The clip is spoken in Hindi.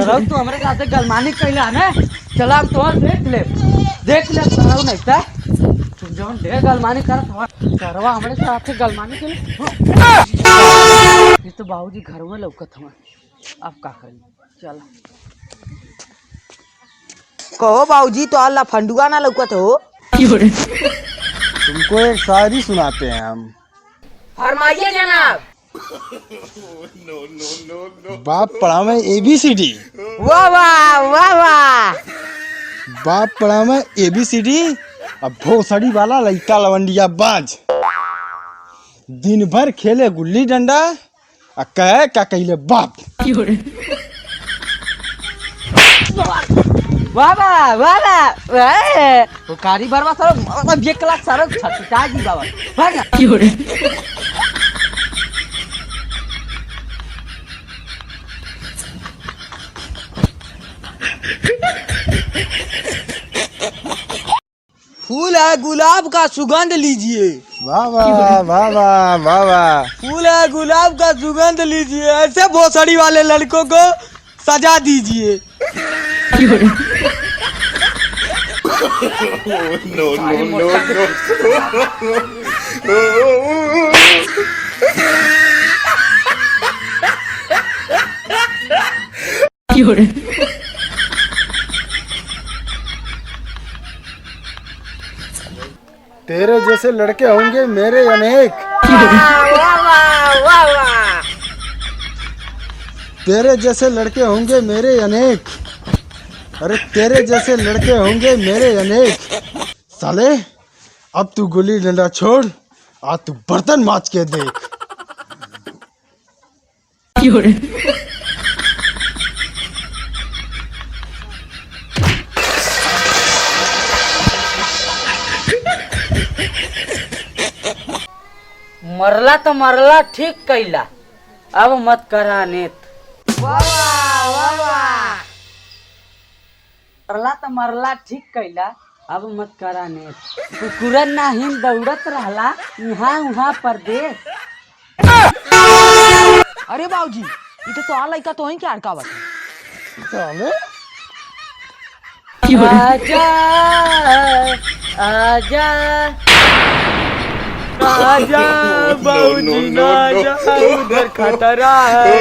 रहो तो हमारे साथ गलमानी कैला ना। चला हम तो देख ले तो नहीं था तुम जो ढेर गलमानी कर सरवा हमारे साथ गलमानी के ये तो बाबूजी घर में लौकत हम अब का करी। चला कहो बाबूजी तो अल्लाह फंडुआ ना लौकत हो। तुमको एक शायरी सुनाते हैं हम। फरमाइए जनाब। बाप पढ़ा में ABCD। वाह वाह वाह वाह। बाप पढ़ा में ABCD। अब भोसड़ी वाला लइका लवंडिया बाज दिन भर खेले गुल्ली डंडा आ कहे का कहले बाप। वाह वाह वाह वाह वो कारी बरवा सर मतलब 1 लाख सर छटा जी बाबा भाग फूल है गुलाब का सुगंध लीजिए। वाह वाह वाह वाह वाह वाह। फूल है गुलाब का सुगंध लीजिए, ऐसे भोसड़ी वाले लड़कों को सजा दीजिए। no, no, तेरे जैसे लड़के होंगे मेरे अनेक। तेरे जैसे लड़के होंगे मेरे अनेक। अरे तेरे जैसे लड़के होंगे मेरे अनेक। साले अब तू गुल्ली डंडा छोड़ आज तू बर्तन मांज के देख। मरला तो मरला ठीक कैला अब मत करा नेत। मरला तो मरला ठीक कैला अब मत करा नेत। कुकुरन नाही दौड़त रहला यहाँ वहाँ परदेश। अरे बाबूजी ये तो आ लड़का तो ही क्या अड़का बता। साले आजा आजा आजा बाबूजी ना जा उधर खतरा है।